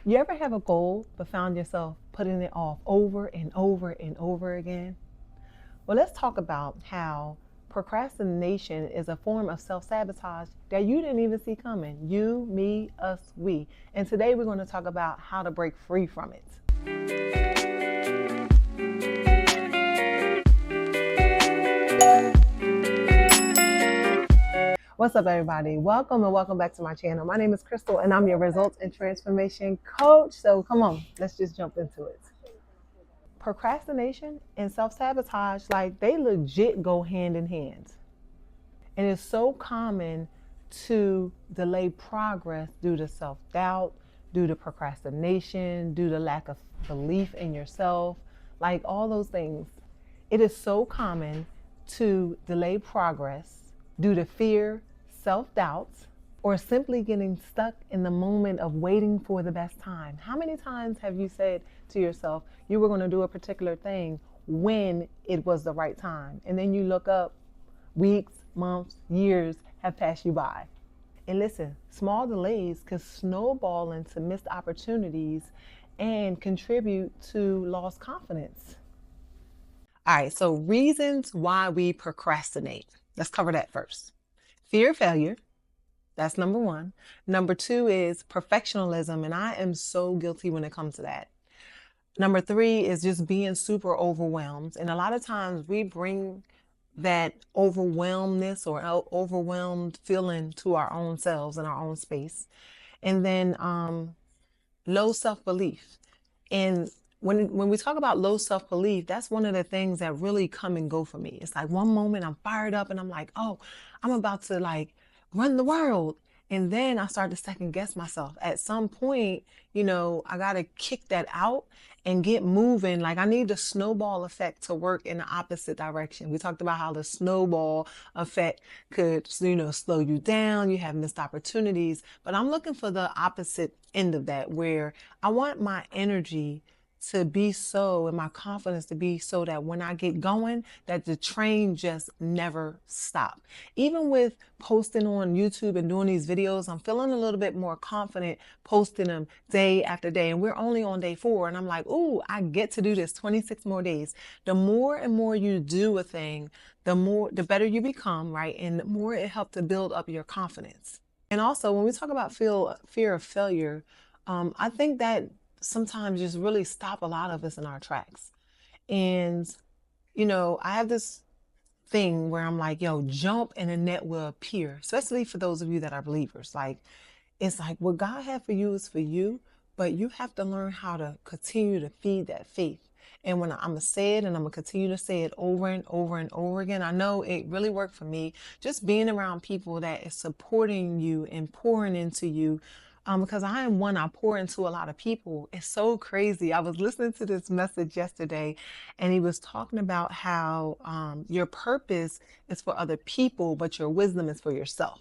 You ever have a goal but found yourself putting it off over and over and over again? Well, let's talk about how procrastination is a form of self sabotage that you didn't even see coming. You, me, us, we. And today we're going to talk about how to break free from it. What's up, everybody? Welcome and welcome back to my channel. My name is Crystal and I'm your results and transformation coach. So come on, let's just jump into it. Procrastination and self-sabotage, like, they legit go hand in hand. And it's so common to delay progress due to self-doubt, due to procrastination, due to lack of belief in yourself, like all those things. It is so common to delay progress due to fear, self-doubt, or simply getting stuck in the moment of waiting for the best time. How many times have you said to yourself you were going to do a particular thing when it was the right time? And then you look up, weeks, months, years have passed you by. And listen, small delays can snowball into missed opportunities and contribute to lost confidence. All right, so reasons why we procrastinate. Let's cover that first. Fear of failure. That's number one. Number two is perfectionism, and I am so guilty when it comes to that. Number three is just being super overwhelmed. And a lot of times we bring that overwhelmedness or overwhelmed feeling to our own selves in our own space. And then low self-belief. And when we talk about low self-belief, that's one of the things that really come and go for me. It's like one moment I'm fired up and I'm like, oh, I'm about to like run the world. And then I start to second guess myself. At some point, I got to kick that out and get moving. Like, I need the snowball effect to work in the opposite direction. We talked about how the snowball effect could, slow you down. You have missed opportunities. But I'm looking for the opposite end of that, where I want my energy to be so, and my confidence to be so, that when I get going, that the train just never stops. Even with posting on YouTube and doing these videos, I'm feeling a little bit more confident posting them day after day. And we're only on day 4. And I'm like, ooh, I get to do this 26 more days. The more and more you do a thing, the better you become, right? And the more it helps to build up your confidence. And also, when we talk about fear of failure, I think that sometimes just really stop a lot of us in our tracks. And, I have this thing where I'm like, yo, jump and the net will appear, especially for those of you that are believers. Like, it's like what God had for you is for you, but you have to learn how to continue to feed that faith. And when I'm going to say it, and I'm going to continue to say it over and over and over again, I know it really worked for me, just being around people that is supporting you and pouring into you. Because I am one, I pour into a lot of people. It's so crazy. I was listening to this message yesterday, and he was talking about how your purpose is for other people, but your wisdom is for yourself.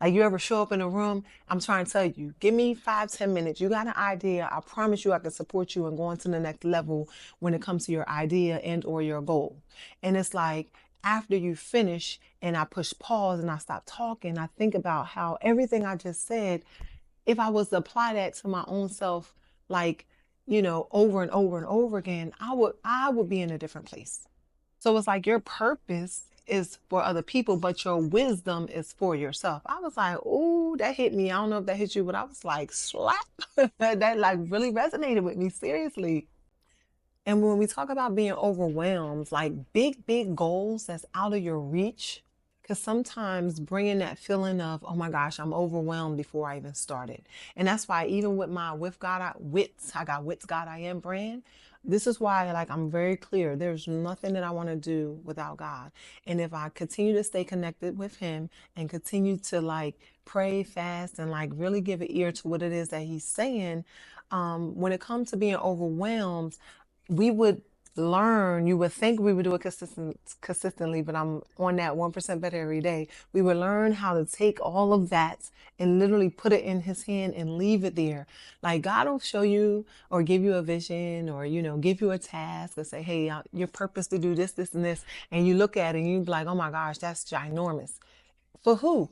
Like, you ever show up in a room, I'm trying to tell you, give me 5-10 minutes. You got an idea. I promise you I can support you and go on to the next level when it comes to your idea and or your goal. And it's like, after you finish and I push pause and I stop talking, I think about how everything I just said, if I was to apply that to my own self, like, over and over and over again, I would be in a different place. So it's like your purpose is for other people, but your wisdom is for yourself. I was like, ooh, that hit me. I don't know if that hit you, but I was like, slap. That like really resonated with me, seriously. And when we talk about being overwhelmed, like big goals that's out of your reach, because sometimes bringing that feeling of, oh my gosh, I'm overwhelmed before I even started. And that's why even with my I got Wits God I Am brand, this is why, like, I'm very clear. There's nothing that I want to do without God. And if I continue to stay connected with him and continue to like pray, fast, and like really give an ear to what it is that he's saying, when it comes to being overwhelmed, we would learn, you would think we would do it consistently, but I'm on that 1% better every day. We would learn how to take all of that and literally put it in his hand and leave it there. Like, God will show you or give you a vision or, give you a task or say, hey, your purpose to do this, this, and this. And you look at it and you be like, oh my gosh, that's ginormous. For who?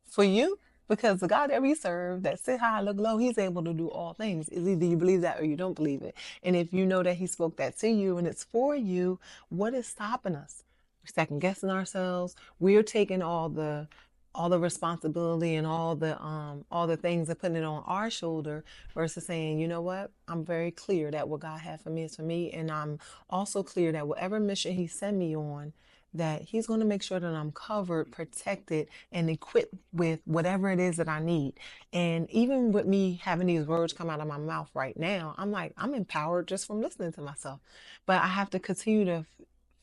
For you? Because the God that we serve, that sit high, look low, he's able to do all things. It's either you believe that or you don't believe it. And if you know that he spoke that to you and it's for you, what is stopping us? We're second guessing ourselves. We're taking all the responsibility and all the things and putting it on our shoulder versus saying, you know what, I'm very clear that what God had for me is for me, and I'm also clear that whatever mission he sent me on, that he's going to make sure that I'm covered, protected, and equipped with whatever it is that I need. And even with me having these words come out of my mouth right now, I'm like, I'm empowered just from listening to myself. But I have to continue to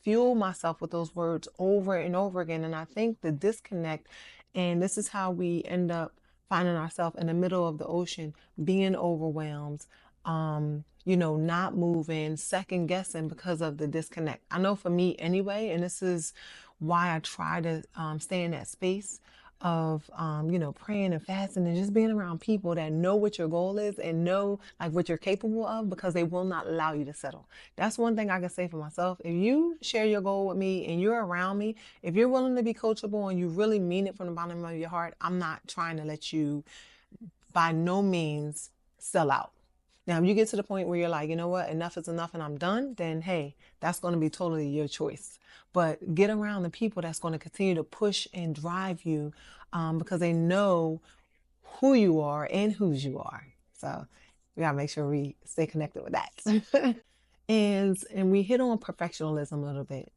fuel myself with those words over and over again. And I think the disconnect, and this is how we end up finding ourselves in the middle of the ocean, being overwhelmed, not moving, second guessing because of the disconnect. I know for me anyway, and this is why I try to stay in that space of praying and fasting and just being around people that know what your goal is and know like what you're capable of, because they will not allow you to settle. That's one thing I can say for myself. If you share your goal with me and you're around me, if you're willing to be coachable and you really mean it from the bottom of your heart, I'm not trying to let you by no means sell out. Now, if you get to the point where you're like, you know what, enough is enough and I'm done, then hey, that's going to be totally your choice. But get around the people that's going to continue to push and drive you, because they know who you are and whose you are. So we got to make sure we stay connected with that. and we hit on perfectionism a little bit.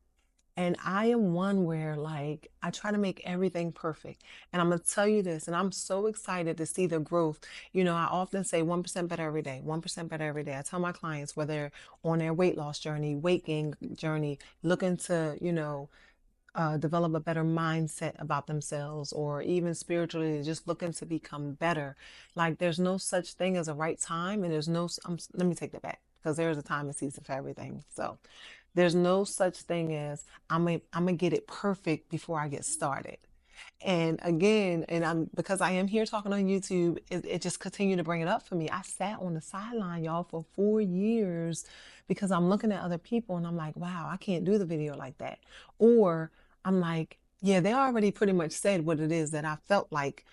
And I am one where like I try to make everything perfect. And I'm gonna tell you this, and I'm so excited to see the growth. I often say 1% better every day, 1% better every day. I tell my clients whether on their weight loss journey, weight gain journey, looking to, develop a better mindset about themselves, or even spiritually, just looking to become better. Like there's no such thing as a right time, and there's no, let me take that back, because there's a time and season for everything. So there's no such thing as I'm gonna get it perfect before I get started. And again, and I'm because I am here talking on YouTube, it just continued to bring it up for me. I sat on the sideline, y'all, for 4 years because I'm looking at other people and I'm like, wow, I can't do the video like that. Or I'm like, yeah, they already pretty much said what it is that I felt like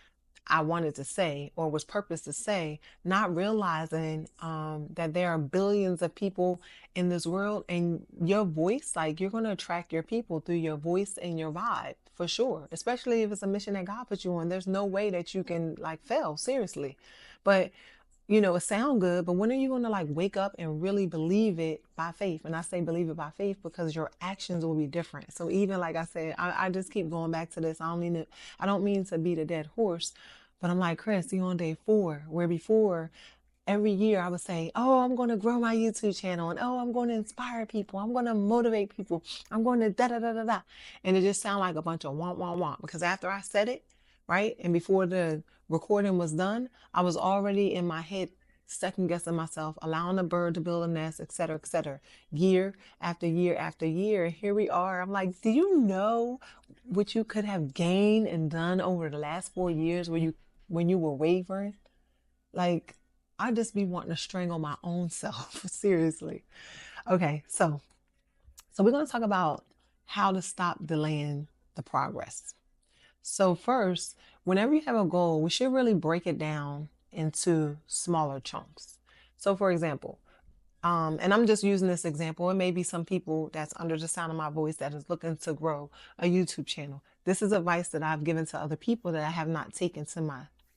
I wanted to say or was purposed to say, not realizing that there are billions of people in this world, and your voice, like you're going to attract your people through your voice and your vibe for sure, especially if it's a mission that God put you on. There's no way that you can like fail, seriously. But it sound good, but when are you going to like wake up and really believe it by faith? And I say believe it by faith because your actions will be different. So even like I said, I just keep going back to this. I don't mean to beat a dead horse, but I'm like, Chris, you on day 4, where before every year I would say, oh, I'm going to grow my YouTube channel, and oh, I'm going to inspire people. I'm going to motivate people. I'm going to da da da da da. And it just sounded like a bunch of want, want, want. Because after I said it, right, and before the recording was done, I was already in my head second guessing myself, allowing the bird to build a nest, et cetera, et cetera. Year after year after year. And here we are. I'm like, do you know what you could have gained and done over the last 4 years when you were wavering? Like, I just be wanting to strangle my own self. Seriously. Okay, so we're going to talk about how to stop delaying the progress. So first, whenever you have a goal, we should really break it down into smaller chunks. So for example, and I'm just using this example. It may be some people that's under the sound of my voice that is looking to grow a YouTube channel. This is advice that I've given to other people that I have not taken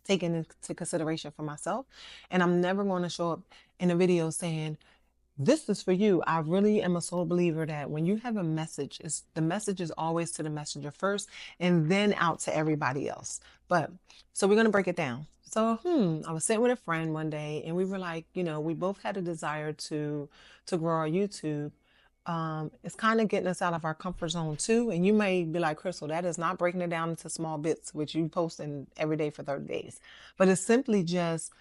into consideration for myself. And I'm never going to show up in a video saying, this is for you. I really am a sole believer that when you have a message, the message is always to the messenger first and then out to everybody else. But so we're going to break it down. So, I was sitting with a friend one day and we were like, we both had a desire to grow our YouTube. It's kind of getting us out of our comfort zone too. And you may be like, Crystal, that is not breaking it down into small bits, which you posting every day for 30 days. But it's simply just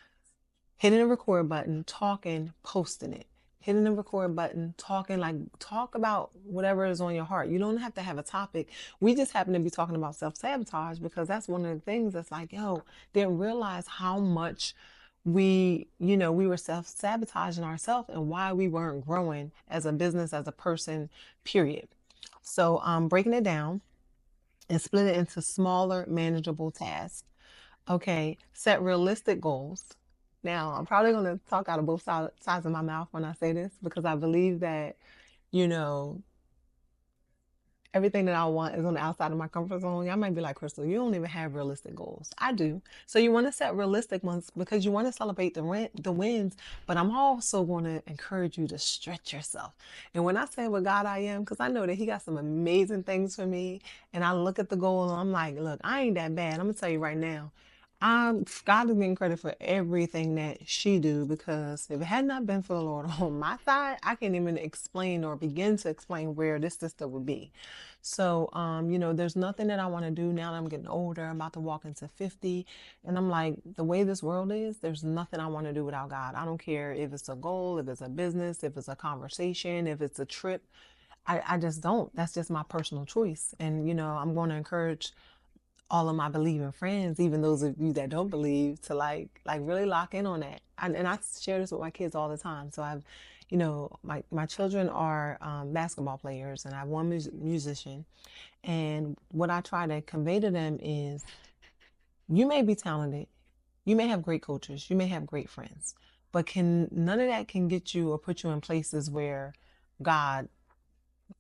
hitting the record button, talking, posting it. Hitting the record button, talking, like talk about whatever is on your heart. You don't have to have a topic. We just happen to be talking about self-sabotage because that's one of the things that's like, yo, didn't realize how much we were self-sabotaging ourselves and why we weren't growing as a business, as a person, period. So breaking it down and split it into smaller, manageable tasks. Okay, set realistic goals. Now, I'm probably going to talk out of both sides of my mouth when I say this because I believe that, you know, everything that I want is on the outside of my comfort zone. Y'all might be like, Crystal, you don't even have realistic goals. I do. So you want to set realistic ones because you want to celebrate the wins, but I'm also going to encourage you to stretch yourself. And when I say with God I am, because I know that He got some amazing things for me, and I look at the goal and I'm like, look, I ain't that bad. I'm going to tell you right now. God is getting credit for everything that she do because if it had not been for the Lord on my side, I can't even explain or begin to explain where this sister would be. So, there's nothing that I want to do now that I'm getting older. I'm about to walk into 50. And I'm like, the way this world is, there's nothing I want to do without God. I don't care if it's a goal, if it's a business, if it's a conversation, if it's a trip. I just don't. That's just my personal choice. And, I'm going to encourage all of my believing friends, even those of you that don't believe, to like really lock in on that. And I share this with my kids all the time. So I've, my children are basketball players, and I have one musician. And what I try to convey to them is, you may be talented, you may have great coaches, you may have great friends, but can none of that can get you or put you in places where God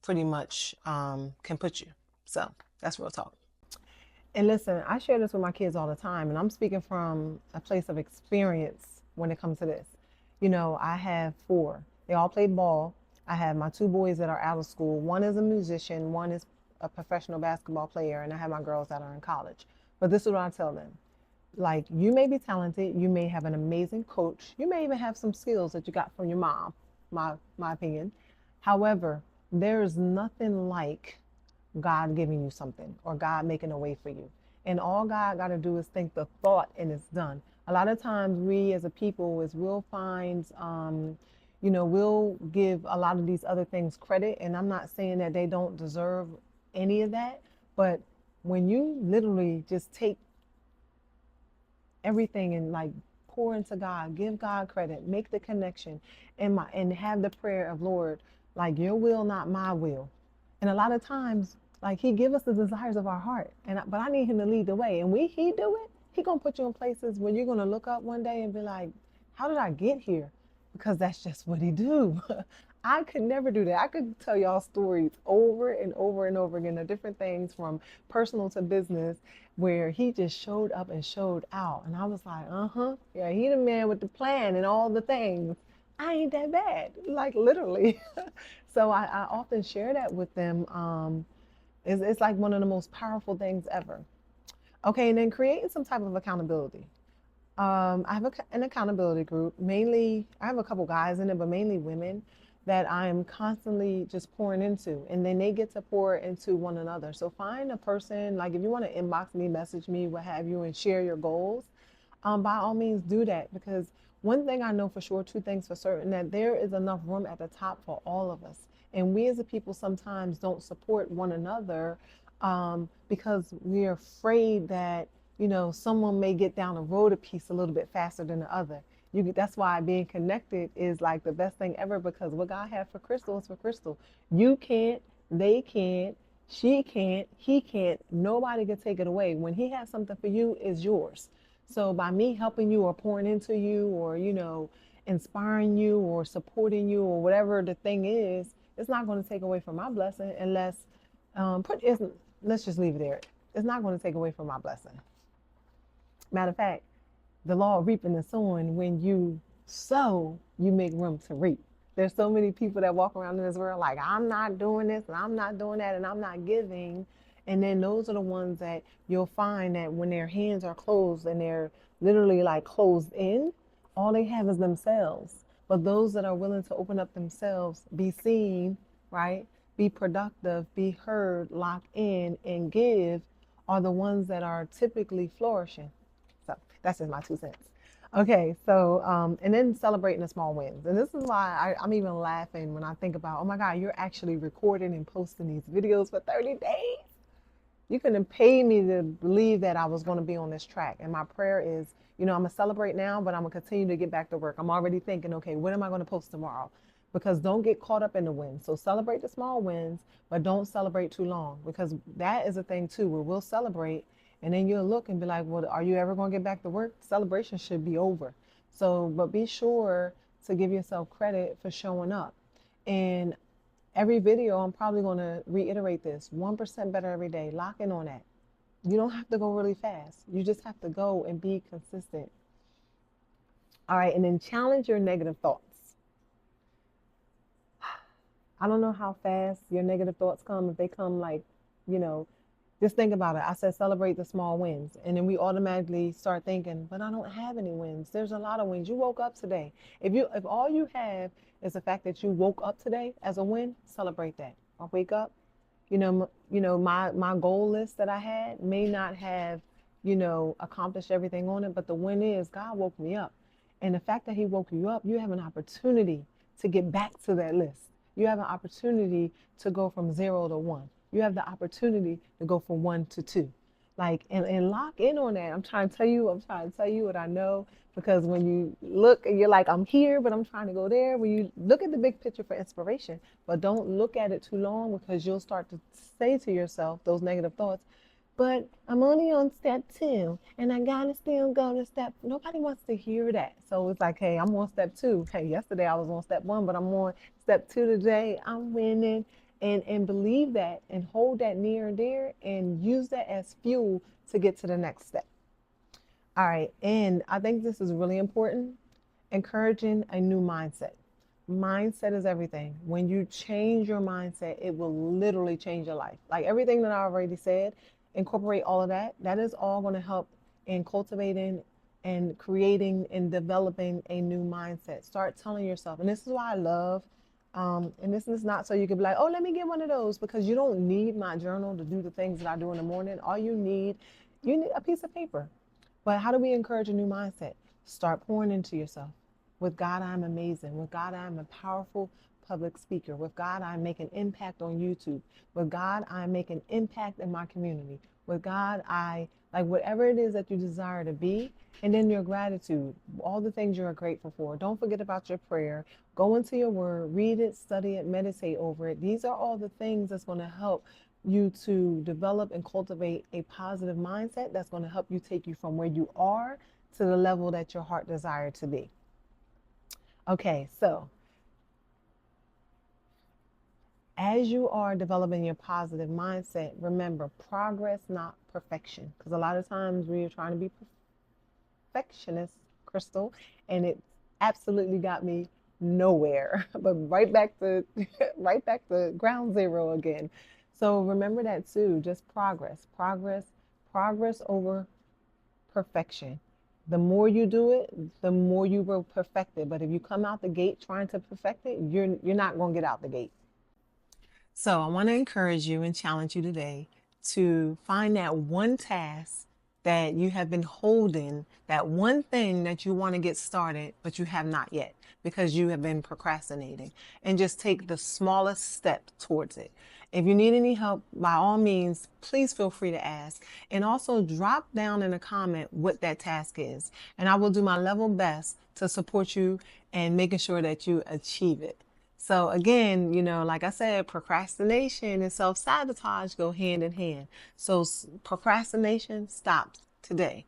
pretty much can put you. So that's real talk. And listen, I share this with my kids all the time, and I'm speaking from a place of experience when it comes to this. I have four. They all played ball. I have my two boys that are out of school. One is a musician, one is a professional basketball player, and I have my girls that are in college. But this is what I tell them. Like, you may be talented, you may have an amazing coach, you may even have some skills that you got from your mom, my opinion. However, there is nothing like God giving you something or God making a way for you. And all God got to do is think the thought and it's done. A lot of times we as a people is we'll find, we'll give a lot of these other things credit. And I'm not saying that they don't deserve any of that. But when you literally just take everything and like pour into God, give God credit, make the connection, and have the prayer of, Lord, like, your will, not my will. And a lot of times, like, He give us the desires of our heart, but I need Him to lead the way. And He do it. He gonna put you in places where you're gonna look up one day and be like, how did I get here? Because that's just what He do. I could never do that. I could tell y'all stories over and over and over again of different things from personal to business where He just showed up and showed out. And I was like, yeah, He the man with the plan and all the things. I ain't that bad, like, literally. So I often share that with them. It's like one of the most powerful things ever. Okay, and then creating some type of accountability. I have an accountability group. Mainly, I have a couple guys in it, but mainly women that I am constantly just pouring into, and then they get to pour into one another. So find a person, like, if you want to inbox me, message me, what have you, and share your goals, by all means do that. Because one thing I know for sure, two things for certain, that there is enough room at the top for all of us. And we as a people sometimes don't support one another because we're afraid that, someone may get down the road a piece a little bit faster than the other. That's why being connected is like the best thing ever, because what God has for Crystal is for Crystal. You can't, they can't, she can't, he can't, nobody can take it away. When He has something for you, it's yours. So by me helping you or pouring into you or, inspiring you or supporting you or whatever the thing is, it's not going to take away from my blessing unless, let's just leave it there. It's not going to take away from my blessing. Matter of fact, the law of reaping and sowing, when you sow, you make room to reap. There's so many people that walk around in this world like, I'm not doing this and I'm not doing that and I'm not giving. And then those are the ones that you'll find that when their hands are closed and they're literally like closed in, all they have is themselves. But those that are willing to open up themselves, be seen, right? Be productive, be heard, lock in, and give are the ones that are typically flourishing. So that's just my 2 cents. Okay, so and then celebrating the small wins. And this is why I'm even laughing when I think about, oh my God, you're actually recording and posting these videos for 30 days. You couldn't pay me to believe that I was going to be on this track. And my prayer is, I'm going to celebrate now, but I'm going to continue to get back to work. I'm already thinking, okay, what am I going to post tomorrow? Because don't get caught up in the wins. So celebrate the small wins, but don't celebrate too long, because that is a thing too, where we'll celebrate And then you'll look and be like, well, are you ever going to get back to work? Celebration should be over. So, but be sure to give yourself credit for showing up. And every video, I'm probably going to reiterate this: 1% better every day. Lock in on that. You don't have to go really fast. You just have to go and be consistent. All right, and then challenge your negative thoughts. I don't know how fast your negative thoughts come. If they come like, you know, just think about it. I said celebrate the small wins. And then we automatically start thinking, but I don't have any wins. There's a lot of wins. You woke up today. If all you have is the fact that you woke up today as a win, celebrate that. I wake up, my goal list that I had may not have, accomplished everything on it, but the win is God woke me up. And the fact that he woke you up, you have an opportunity to get back to that list. You have an opportunity to go from 0 to 1. You have the opportunity to go from 1 to 2. And lock in on that. I'm trying to tell you what I know, because when you look and you're like, I'm here, but I'm trying to go there. When you look at the big picture for inspiration, but don't look at it too long, because you'll start to say to yourself those negative thoughts, but I'm only on step 2 and I gotta still go to step. Nobody wants to hear that. So it's like, hey, I'm on step 2. Hey, yesterday I was on step 1, but I'm on step 2 today. I'm winning. And believe that and hold that near and dear and use that as fuel to get to the next step. All right. And I think this is really important. Encouraging a new mindset. Mindset is everything. When you change your mindset, it will literally change your life. Like everything that I already said, incorporate all of that. That is all going to help in cultivating and creating and developing a new mindset. Start telling yourself, and this is why I love, and this is not so you can be like, oh, let me get one of those, because you don't need my journal to do the things that I do in the morning. All you need a piece of paper. But how do we encourage a new mindset? Start pouring into yourself. With God, I'm amazing. With God, I'm a powerful public speaker. With God, I make an impact on YouTube. With God, I make an impact in my community. With God, I like whatever it is that you desire to be. And then your gratitude, all the things you're grateful for. Don't forget about your prayer. Go into your word, read it, study it, meditate over it. These are all the things that's going to help you to develop and cultivate a positive mindset that's going to help you take you from where you are to the level that your heart desired to be. Okay, so as you are developing your positive mindset, remember progress, not perfection. Because a lot of times we are trying to be perfectionist, Crystal, and it absolutely got me nowhere, but right back to ground zero again. So remember that too. Just progress over perfection. The more you do it, the more you will perfect it. But if you come out the gate trying to perfect it, you're not going to get out the gate. So I want to encourage you and challenge you today to find that one task that you have been holding, that one thing that you want to get started, but you have not yet because you have been procrastinating, and just take the smallest step towards it. If you need any help, by all means, please feel free to ask. And also drop down in a comment what that task is. And I will do my level best to support you and making sure that you achieve it. So again, like I said, procrastination and self-sabotage go hand in hand. So procrastination stops today.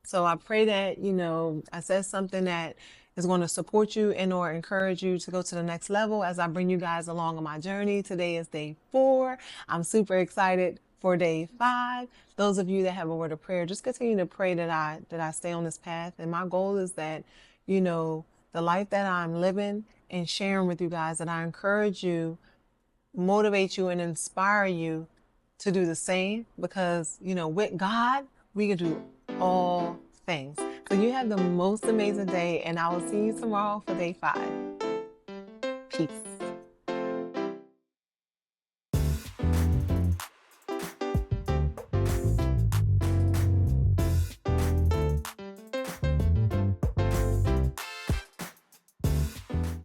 So I pray that, I said something that is going to support you and or encourage you to go to the next level as I bring you guys along on my journey. Today is day 4. I'm super excited for day 5. Those of you that have a word of prayer, just continue to pray that I stay on this path. And my goal is that, the life that I'm living and sharing with you guys, that I encourage you, motivate you, and inspire you to do the same, because, with God, we can do all things. So you have the most amazing day, and I will see you tomorrow for day 5. Peace.